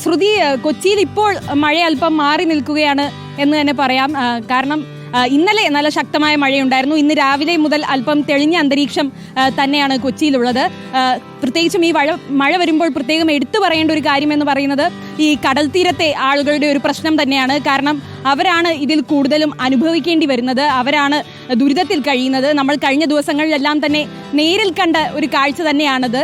ശ്രുതി, കൊച്ചിയിൽ ഇപ്പോൾ മഴ അല്പം മാറി നിൽക്കുകയാണ് എന്ന് തന്നെ പറയാം. കാരണം ഇന്നലെ നല്ല ശക്തമായ മഴയുണ്ടായിരുന്നു. ഇന്ന് രാവിലെ മുതൽ അല്പം തെളിഞ്ഞ അന്തരീക്ഷം തന്നെയാണ് കൊച്ചിയിലുള്ളത്. പ്രത്യേകിച്ചും ഈ മഴ വരുമ്പോൾ പ്രത്യേകം എടുത്തു പറയേണ്ട ഒരു കാര്യം എന്ന് പറയുന്നത് ഈ കടൽ തീരത്തെ ആളുകളുടെ ഒരു പ്രശ്നം തന്നെയാണ്. കാരണം അവരാണ് ഇതിൽ കൂടുതലും അനുഭവിക്കേണ്ടി വരുന്നത്, അവരാണ് ദുരിതത്തിൽ കഴിയുന്നത്. നമ്മൾ കഴിഞ്ഞ ദിവസങ്ങളിലെല്ലാം തന്നെ നേരിൽ കണ്ട ഒരു കാഴ്ച തന്നെയാണത്.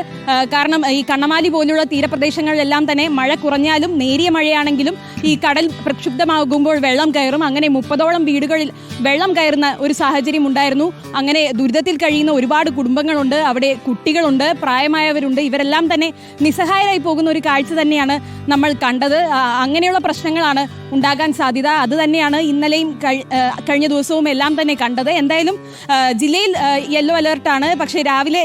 കാരണം ഈ കണ്ണമാലി പോലുള്ള തീരപ്രദേശങ്ങളിലെല്ലാം തന്നെ മഴ കുറഞ്ഞാലും നേരിയ മഴയാണെങ്കിലും ഈ കടൽ പ്രക്ഷുബ്ധമാകുമ്പോൾ വെള്ളം കയറും. അങ്ങനെ 30ഓളം വീടുകളിൽ വെള്ളം കയറുന്ന ഒരു സാഹചര്യം ഉണ്ടായിരുന്നു. അങ്ങനെ ദുരിതത്തിൽ കഴിയുന്ന ഒരുപാട് കുടുംബങ്ങളുണ്ട്, അവിടെ കുട്ടികളുണ്ട്, പ്രായമായവരുണ്ട്. ഇവരെല്ലാം തന്നെ നിസ്സഹായരായി പോകുന്ന ഒരു കാഴ്ച തന്നെയാണ് നമ്മൾ കണ്ടത്. അങ്ങനെയുള്ള പ്രശ്നങ്ങളാണ് ഉണ്ടാകാൻ സാധ്യത. അത് തന്നെയാണ് ഇന്നലെയും കഴിഞ്ഞ ദിവസവും എല്ലാം തന്നെ കണ്ടത്. എന്തായാലും ജില്ലയിൽ യെല്ലോ അലേർട്ടാണ്. പക്ഷേ രാവിലെ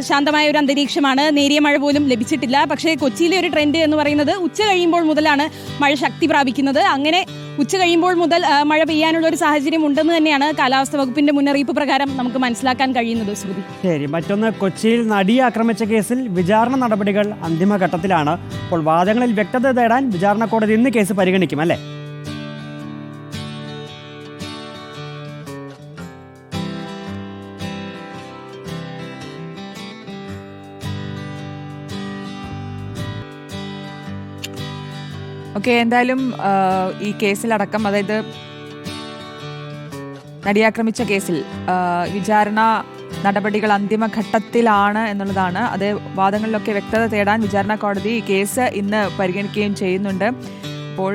ശാന്തമായ ഒരു അന്തരീക്ഷമാണ്, നേരിയ മഴ പോലും ലഭിച്ചിട്ടില്ല. പക്ഷേ കൊച്ചിയിലെ ഒരു ട്രെൻഡ് എന്ന് പറയുന്നത് ഉച്ച കഴിയുമ്പോൾ മുതലാണ് മഴ ശക്തി പ്രാപിക്കുന്നത്. അങ്ങനെ ഉച്ച കഴിയുമ്പോൾ മുതൽ മഴ പെയ്യാനുള്ള ഒരു സാഹചര്യം ഉണ്ടെന്ന് തന്നെയാണ് കാലാവസ്ഥാ വകുപ്പിന്റെ മുന്നറിയിപ്പ് പ്രകാരം നമുക്ക് മനസ്സിലാക്കാൻ കഴിയുന്നത്. ശ്രുതി, ശരി. മറ്റൊന്ന്, കൊച്ചിയിൽ നടിയെ ആക്രമിച്ച കേസിൽ വിചാരണ നടപടികൾ അന്തിമഘട്ടത്തിലാണ്. അപ്പോൾ വാദങ്ങളിൽ വ്യക്തത തേടാൻ വിചാരണ കോടതി ഇന്ന് കേസ് പരിഗണിക്കും, അല്ലേ? ഓക്കെ, എന്തായാലും ഈ കേസിലടക്കം, അതായത് നടിയാക്രമിച്ച കേസിൽ വിചാരണ നടപടികൾ അന്തിമഘട്ടത്തിലാണ് എന്നുള്ളതാണ്. അത് വാദങ്ങളിലൊക്കെ വ്യക്തത തേടാൻ വിചാരണ കോടതി ഈ കേസ് ഇന്ന് പരിഗണിക്കുകയും ചെയ്യുന്നുണ്ട്. അപ്പോൾ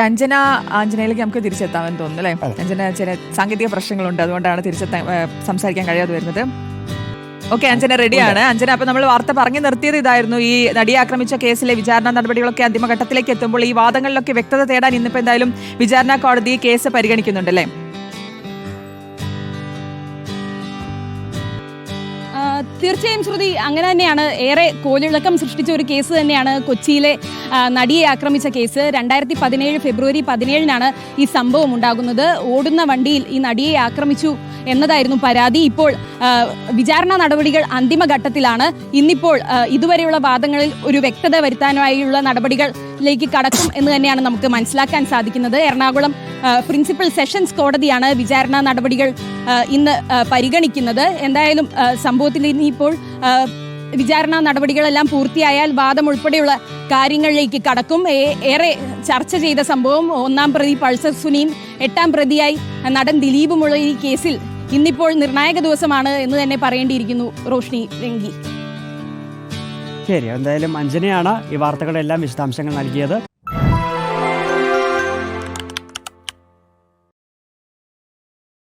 അഞ്ജനയിലേക്ക് നമുക്ക് തിരിച്ചെത്താമെന്ന് തോന്നുന്നു, അല്ലേ? അഞ്ജന ചില സാങ്കേതിക പ്രശ്നങ്ങളുണ്ട്, അതുകൊണ്ടാണ് സംസാരിക്കാൻ കഴിയാതെ വരുന്നത്. ഓക്കെ, അഞ്ജന റെഡിയാണ്. അഞ്ജന, അപ്പൊ നമ്മൾ വാർത്ത പറഞ്ഞു നിർത്തിയത് ഇതായിരുന്നു. ഈ നടിയെ ആക്രമിച്ച കേസിലെ വിചാരണ നടപടികളൊക്കെ അന്തിമഘട്ടത്തിലേക്ക് എത്തുമ്പോൾ ഈ വാദങ്ങളിലൊക്കെ വ്യക്തത തേടാൻ ഇന്നിപ്പോ എന്തായാലും വിചാരണ കോടതി കേസ് പരിഗണിക്കുന്നുണ്ടല്ലേ? തീർച്ചയായും ശ്രുതി, അങ്ങനെ തന്നെയാണ്. ഏറെ കോലിളക്കം സൃഷ്ടിച്ച ഒരു കേസ് തന്നെയാണ് കൊച്ചിയിലെ നടിയെ ആക്രമിച്ച കേസ്. 2017 ഫെബ്രുവരി 17 ഈ സംഭവം ഉണ്ടാകുന്നത്. ഓടുന്ന വണ്ടിയിൽ ഈ നടിയെ ആക്രമിച്ചു എന്നതായിരുന്നു പരാതി. ഇപ്പോൾ വിചാരണ നടപടികൾ അന്തിമഘട്ടത്തിലാണ്. ഇന്നിപ്പോൾ ഇതുവരെയുള്ള വാദങ്ങളിൽ ഒരു വ്യക്തത വരുത്താനായുള്ള നടപടികളിലേക്ക് കടക്കും എന്ന് തന്നെയാണ് നമുക്ക് മനസ്സിലാക്കാൻ സാധിക്കുന്നത്. എറണാകുളം പ്രിൻസിപ്പൽ സെഷൻസ് കോടതിയാണ് വിചാരണ നടപടികൾ ഇന്ന് പരിഗണിക്കുന്നത്. എന്തായാലും സംഭവത്തിൽ ഇനിയിപ്പോൾ വിചാരണ നടപടികളെല്ലാം പൂർത്തിയായാൽ വാദം ഉൾപ്പെടെയുള്ള കാര്യങ്ങളിലേക്ക് കടക്കും. ഏറെ ചർച്ച ചെയ്ത സംഭവം, 1-ാം പ്രതി പൾസർ സുനിയും 8-ാം പ്രതിയായി നടൻ ദിലീപുമുള്ള ഈ കേസിൽ ഇന്നിപ്പോൾ നിർണായക ദിവസമാണ് എന്ന് തന്നെ പറയേണ്ടിയിരിക്കുന്നു. റോഷ്നി, വെങ്കി. ശരി, എന്തായാലും അഞ്ജനയാണ് ഈ വാർത്തകളെല്ലാം വിശദാംശങ്ങൾ നൽകിയത്.